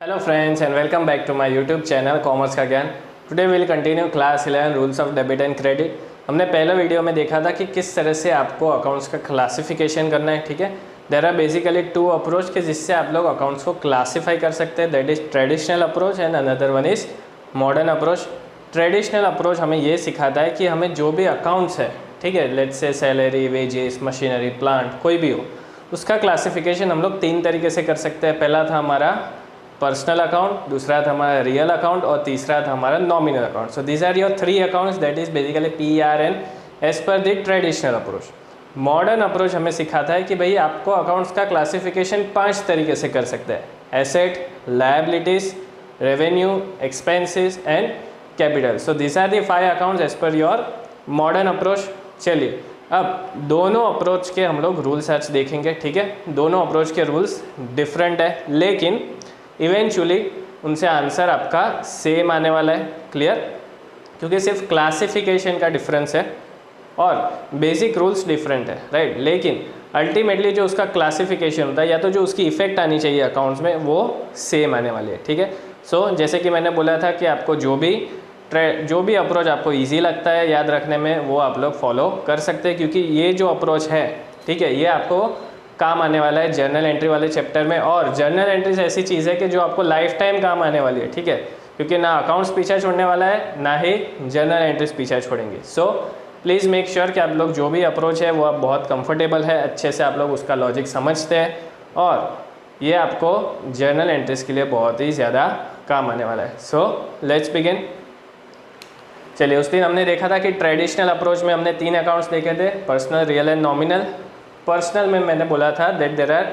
Hello friends and welcome back to my YouTube channel commerce का ज्ञान। Today will continue class 11 rules of debit and credit. हमने पहले video में देखा था कि किस तरह से आपको अकाउंट्स का क्लासिफिकेशन करना है। ठीक है, there are basically two approach के जिससे आप लोग अकाउंट्स को क्लासीफाई कर सकते हैं। That is traditional approach and another one is modern approach. Traditional approach हमें ये सिखाता है कि हमें जो भी अकाउंट्स है, ठीक है, let's say salary, wages, machinery, plant, कोई भी हो, उसका क्लासिफिकेशन हम लोग तीन तरीके से कर सकते हैं। पहला था हमारा पर्सनल अकाउंट, दूसरा था हमारा रियल अकाउंट और तीसरा था हमारा nominal account. So these are your three accounts, that is basically PRN as per the traditional approach. Modern approach हमें सिखाता है कि भाई आपको अकाउंट्स का क्लासिफिकेशन 5 तरीके से कर सकते हैं: asset, liabilities, revenue, expenses and capital. So these are the 5 accounts as per your modern approach. चलिए अब दोनों अप्रोच के हम लोग रूल्स आज देखेंगे। ठीक है, दोनों अप्रोच के रूल्स डिफरेंट है लेकिन इवेंचुअली उनसे आंसर आपका सेम आने वाला है। क्लियर? क्योंकि सिर्फ क्लासिफिकेशन का डिफरेंस है और बेसिक रूल्स डिफरेंट है, राइट। लेकिन अल्टीमेटली जो उसका क्लासिफिकेशन होता है या तो जो उसकी इफेक्ट आनी चाहिए अकाउंट्स में वो सेम आने वाली है। ठीक है, सो जैसे कि मैंने बोला था कि आपको जो भी अप्रोच आपको ईजी लगता है याद रखने में वो आप लोग फॉलो कर सकते हैं, क्योंकि ये जो अप्रोच है, ठीक है, ये आपको काम आने वाला है जर्नल एंट्री वाले चैप्टर में। और जर्नल एंट्रीज ऐसी चीज़ है कि जो आपको लाइफ टाइम काम आने वाली है। ठीक है, क्योंकि ना अकाउंट्स पीछा छोड़ने वाला है ना ही जर्नल एंट्रीज पीछा छोड़ेंगे। सो प्लीज़ मेक श्योर कि आप लोग जो भी अप्रोच है वो आप बहुत कंफर्टेबल है, अच्छे से आप लोग उसका लॉजिक समझते हैं और ये आपको जर्नल एंट्रीज के लिए बहुत ही ज़्यादा काम आने वाला है। So let's begin. चलिए, उस दिन हमने देखा था कि ट्रेडिशनल अप्रोच में हमने 3 अकाउंट्स देखे थे: personal, real and nominal. Personal में मैंने बोला था दैट देयर आर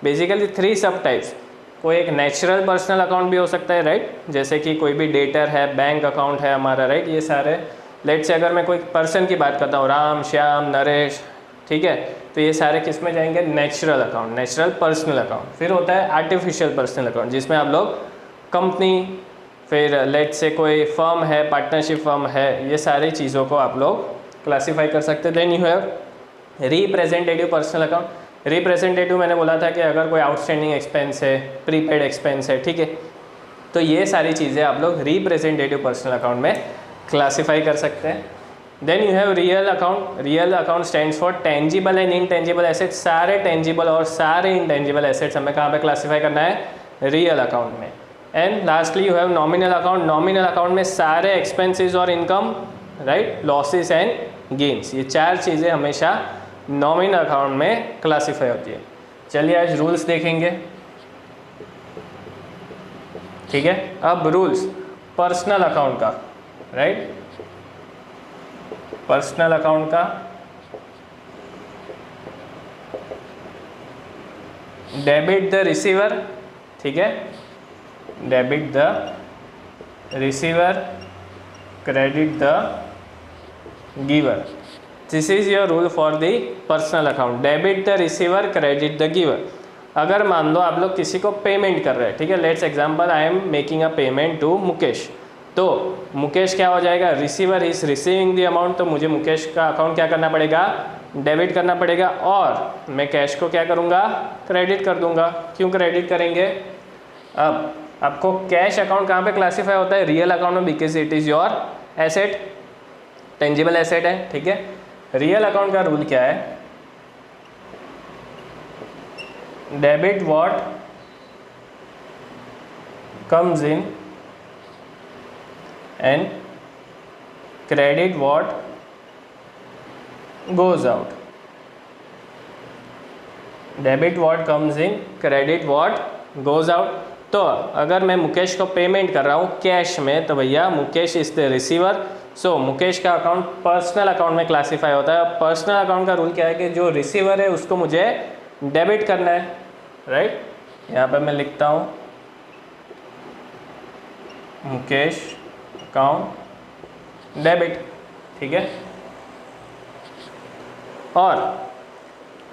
बेसिकली 3 सब टाइप्स। कोई एक नेचुरल पर्सनल अकाउंट भी हो सकता है, राइट, जैसे कि कोई भी डेटर है, बैंक अकाउंट है हमारा, राइट। ये सारे लेट से अगर मैं कोई पर्सन की बात करता हूँ, राम, श्याम, नरेश, ठीक है, तो ये सारे किस में जाएंगे? Natural account, natural personal account. फिर होता है आर्टिफिशियल पर्सनल अकाउंट, जिसमें आप लोग कंपनी, फिर लेट से कोई फर्म है, पार्टनरशिप फर्म है, ये सारी चीज़ों को आप लोग क्लासीफाई कर सकते हैं। Then you have representative personal account. Representative मैंने बोला था कि अगर कोई आउटस्टैंडिंग एक्सपेंस है, प्रीपेड एक्सपेंस है, ठीक है, तो ये सारी चीज़ें आप लोग रिप्रेजेंटेटिव पर्सनल अकाउंट में क्लासीफाई कर सकते हैं। Then you have real account. Real account stands for tangible and intangible assets. सारे टेंजिबल और सारे इनटेंजिबल एसेट्स हमें कहाँ पे क्लासीफाई करना है? रियल अकाउंट में। And lastly you have nominal account. Nominal account में सारे एक्सपेंसेस और income, right, losses and gains, ये 4 चीज़ें हमेशा नॉमिनल अकाउंट में क्लासीफाई होती है। चलिए आज रूल्स देखेंगे। ठीक है, अब रूल्स पर्सनल अकाउंट का, राइट, पर्सनल अकाउंट का डेबिट द रिसीवर, ठीक है, debit the receiver, credit the giver. This is your rule for the personal account, debit the receiver, credit the giver. अगर मान लो आप लोग किसी को पेमेंट कर रहे हैं, ठीक है, let's example I am making a payment to Mukesh, तो मुकेश क्या हो जाएगा? Receiver is receiving the amount, तो मुझे मुकेश का अकाउंट क्या करना पड़ेगा? डेबिट करना पड़ेगा और मैं कैश को क्या करूँगा? क्रेडिट कर दूंगा। क्यों क्रेडिट करेंगे? अब आपको कैश अकाउंट कहाँ पे क्लासीफाई होता है? रियल अकाउंट में, because it is your asset, tangible asset है। ठीक है, रियल अकाउंट का रूल क्या है? Debit what comes in and credit what goes out. Debit what comes in, credit what goes out. तो अगर मैं मुकेश को पेमेंट कर रहा हूँ कैश में, तो भैया मुकेश इज द रिसीवर, सो मुकेश का अकाउंट पर्सनल अकाउंट में क्लासीफाई होता है। पर्सनल अकाउंट का रूल क्या है कि जो रिसीवर है उसको मुझे डेबिट करना है, राइट। यहाँ पे मैं लिखता हूँ मुकेश अकाउंट डेबिट, ठीक है। और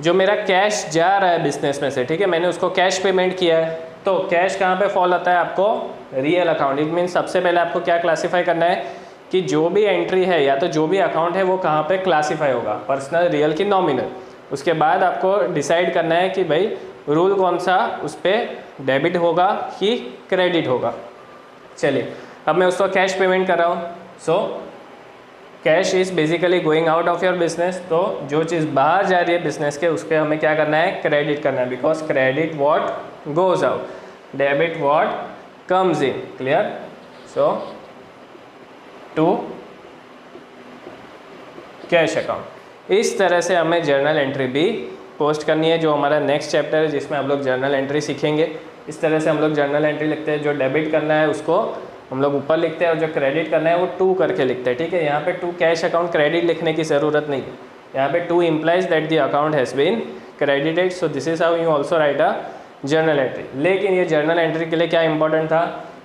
जो मेरा कैश जा रहा है बिजनेस में से, ठीक है, मैंने उसको कैश पेमेंट किया है, तो कैश कहाँ पे फॉल होता है? आपको रियल अकाउंट। इट मीन्स सबसे पहले आपको क्या क्लासीफाई करना है कि जो भी एंट्री है या तो जो भी अकाउंट है वो कहाँ पे क्लासीफाई होगा, पर्सनल, रियल की नॉमिनल। उसके बाद आपको डिसाइड करना है कि भाई रूल कौन सा उस पर डेबिट होगा कि क्रेडिट होगा। चलिए अब मैं उसको कैश पेमेंट कर रहा हूँ, so cash is basically going out of your business. तो जो चीज़ बाहर जा रही है बिजनेस के, उसके हमें क्या करना है, क्रेडिट करना है, because credit what goes out, debit what comes in. Clear? So to cash account. इस तरह से हमें जर्नल एंट्री भी पोस्ट करनी है, जो हमारा नेक्स्ट चैप्टर है जिसमें हम लोग जर्नल एंट्री सीखेंगे। इस तरह से हम लोग जर्नल एंट्री लिखते हैं, जो डेबिट करना है उसको हम लोग ऊपर लिखते हैं और जो क्रेडिट करना है वो टू करके लिखते हैं। ठीक है, यहाँ पे टू कैश अकाउंट क्रेडिट लिखने की ज़रूरत नहीं है, यहाँ पे to implies that the account has been credited, so this is how you also write a journal entry. लेकिन ये जर्नल एंट्री के लिए क्या इंपॉर्टेंट था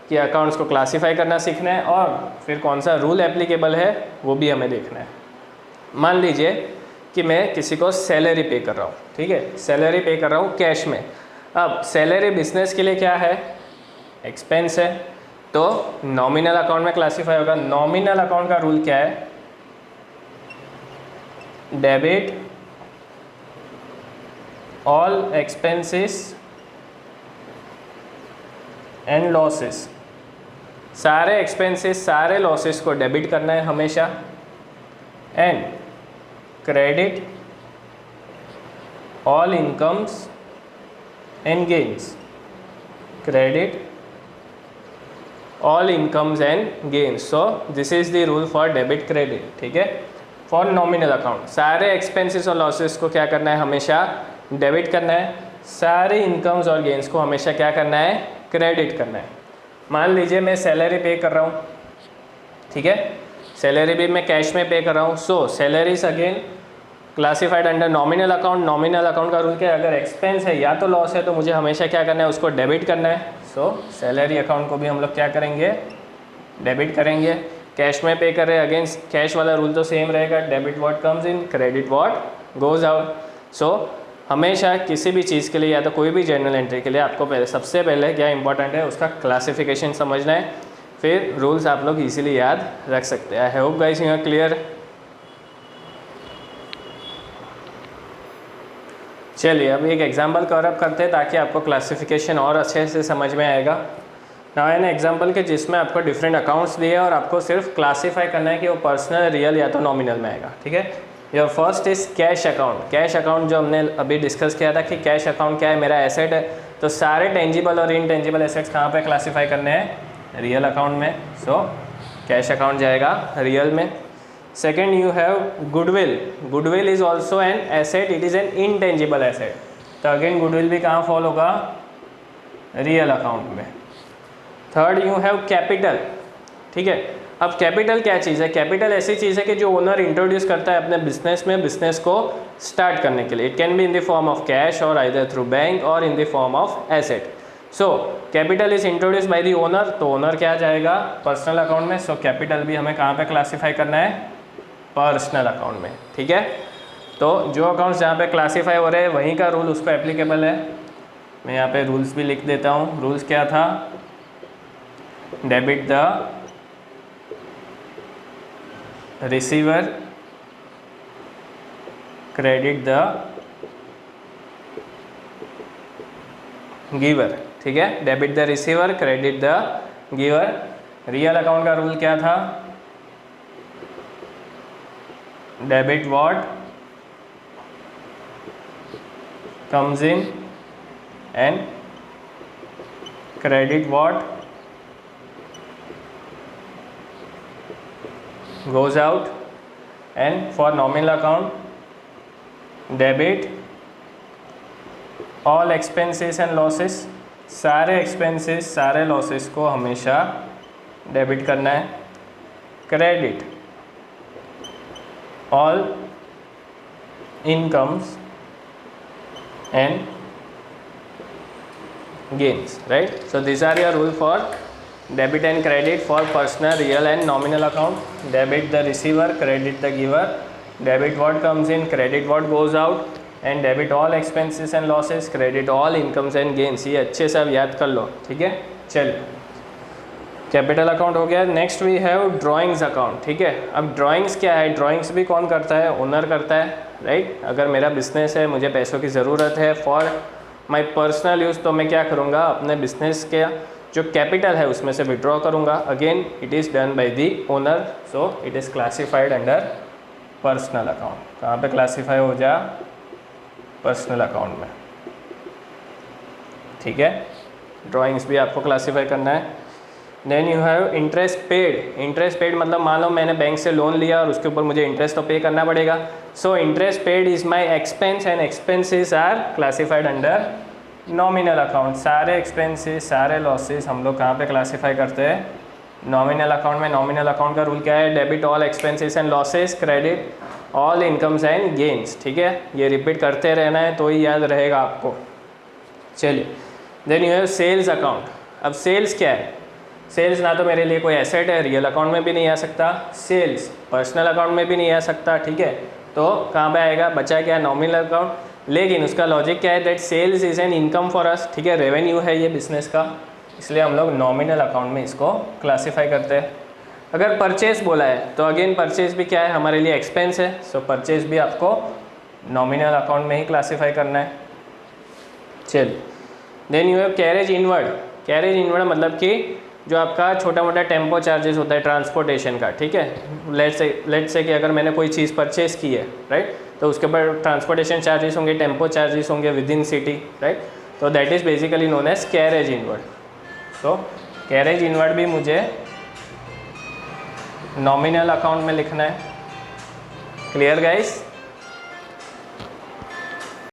कि अकाउंट्स को क्लासीफाई करना सीखना है और फिर कौन सा रूल एप्लीकेबल है वो भी हमें देखना है। मान लीजिए कि मैं किसी को सैलरी पे कर रहा हूँ, ठीक है, सैलरी पे कर रहा हूँ कैश में। अब सैलरी बिजनेस के लिए क्या है, एक्सपेंस है, तो नॉमिनल अकाउंट में क्लासीफाई होगा। नॉमिनल अकाउंट का रूल क्या है, debit all expenses and losses, सारे एक्सपेंसेस सारे लॉसेस को डेबिट करना है हमेशा, and credit all incomes and gains, credit all incomes and gains. So this is the rule for debit credit. ठीक है, फॉर नॉमिनल अकाउंट सारे एक्सपेंसेस और लॉसेस को क्या करना है, हमेशा डेबिट करना है, सारे इनकम्स और गेन्स को हमेशा क्या करना है, क्रेडिट करना है। मान लीजिए मैं सैलरी पे कर रहा हूँ, ठीक है, सैलरी भी मैं कैश में पे कर रहा हूँ, सो salary is again classified under nominal account. Nominal account का रूल क्या है, अगर एक्सपेंस है या तो लॉस है तो मुझे हमेशा क्या करना है, उसको डेबिट करना है। सो सैलरी अकाउंट को भी हम लोग क्या करेंगे, डेबिट करेंगे। कैश में पे कर रहे हैं, अगेन कैश वाला रूल तो सेम रहेगा, debit what comes in, credit what goes out. So हमेशा किसी भी चीज़ के लिए या तो कोई भी जर्नल एंट्री के लिए आपको पहले सबसे पहले क्या इंपॉर्टेंट है, उसका क्लासिफिकेशन समझना है, फिर रूल्स आप लोग इजीली याद रख सकते हैं। I hope guys you are clear. चलिए अब एक एग्जांपल कवर अप करते हैं ताकि आपको क्लासिफिकेशन और अच्छे से समझ में आएगा। नाउ एन एग्जांपल के जिसमें आपको डिफरेंट अकाउंट्स दिए और आपको सिर्फ क्लासीफाई करना है कि वो पर्सनल, रियल या तो नॉमिनल में आएगा। ठीक है, your first is cash account. Cash account जो हमने अभी डिस्कस किया था कि कैश अकाउंट क्या है, मेरा एसेट है, तो सारे टेंजिबल और इनटेंजिबल एसेट्स कहाँ पे क्लासीफाई करने हैं, रियल अकाउंट में। सो कैश अकाउंट जाएगा रियल में। Second you have goodwill. Goodwill is also an asset, it is an intangible asset, तो अगेन गुडविल भी कहाँ फॉल होगा, रियल अकाउंट में। Third you have capital. ठीक है, अब कैपिटल क्या चीज़ है, कैपिटल ऐसी चीज़ है कि जो ओनर इंट्रोड्यूस करता है अपने बिजनेस में, बिजनेस को स्टार्ट करने के लिए। It can be in the form of cash और आइदर थ्रू बैंक और in the form of asset. So capital is introduce by the owner, तो ओनर क्या जाएगा, पर्सनल अकाउंट में। सो कैपिटल भी हमें कहाँ पे क्लासीफाई करना है, पर्सनल अकाउंट में। ठीक है, तो जो अकाउंट्स जहाँ पे क्लासीफाई हो रहे हैं वहीं का रूल उसको एप्लीकेबल है। मैं यहाँ पे रूल्स भी लिख देता हूँ। रूल्स क्या था, debit the receiver, credit the giver. ठीक है, debit the receiver, credit the giver. Real account का रूल क्या था, debit what comes in and credit what goes out. And for nominal account, debit all expenses and losses, सारे expenses सारे losses को हमेशा debit करना है। Credit all incomes and gains, right? So these are your rule for debit and credit for personal, real and nominal account. Debit the receiver, credit the giver. Debit what comes in, credit what goes out, and debit all expenses and losses, credit all incomes and gains। ये अच्छे से आप याद कर लो। ठीक है, चलिए capital account हो गया। Next we have drawings account. ठीक है, अब ड्राइंग्स क्या है, ड्राइंग्स भी कौन करता है, ओनर करता है, राइट। अगर मेरा बिजनेस है, मुझे पैसों की ज़रूरत है फॉर माई पर्सनल यूज़, तो मैं क्या करूँगा, अपने बिजनेस के जो कैपिटल है उसमें से विड्रॉ करूँगा। Again it is done by the owner, so it is classified under personal account. कहाँ पे क्लासीफाई हो जा, पर्सनल अकाउंट में, ठीक है। ड्राइंग्स भी आपको क्लासीफाई करना है। Then you have interest paid. Interest paid मतलब मान लो मैंने बैंक से लोन लिया और उसके ऊपर मुझे इंटरेस्ट तो पे करना पड़ेगा। So interest paid is my expense and expenses are classified under nominal account. सारे एक्सपेंसेस, सारे लॉसेस हम लोग कहाँ पे क्लासीफाई करते हैं, नॉमिनल अकाउंट में। नॉमिनल अकाउंट का रूल क्या है, debit all expenses and losses, credit all incomes and gains, ठीक है। ये रिपीट करते रहना है तो ही याद रहेगा आपको। चलिए, then you have sales account. अब सेल्स क्या है, सेल्स ना तो मेरे लिए कोई एसेट है, रियल अकाउंट में भी नहीं आ सकता, सेल्स पर्सनल अकाउंट में भी नहीं आ सकता, ठीक है। तो कहाँ पे आएगा, बचा क्या, नॉमिनल अकाउंट। लेकिन उसका लॉजिक क्या है, that sales is an income for us, ठीक है, रेवेन्यू है ये बिजनेस का, इसलिए हम लोग नॉमिनल अकाउंट में इसको क्लासीफाई करते हैं। अगर परचेस बोला है तो अगेन परचेस भी क्या है, हमारे लिए एक्सपेंस है, सो परचेस भी आपको नॉमिनल अकाउंट में ही क्लासीफाई करना है। चलिए, then you have carriage inward. Carriage inward मतलब कि जो आपका छोटा मोटा टेम्पो चार्जेस होता है ट्रांसपोर्टेशन का, ठीक है। लेट से कि अगर मैंने कोई चीज़ परचेस की है, राइट, तो उसके ऊपर ट्रांसपोर्टेशन चार्जेस होंगे, टेम्पो चार्जेस होंगे विद इन सिटी, राइट। तो that is basically known as carriage inward. तो कैरेज इनवर्ड भी मुझे नॉमिनल अकाउंट में लिखना है। Clear guys?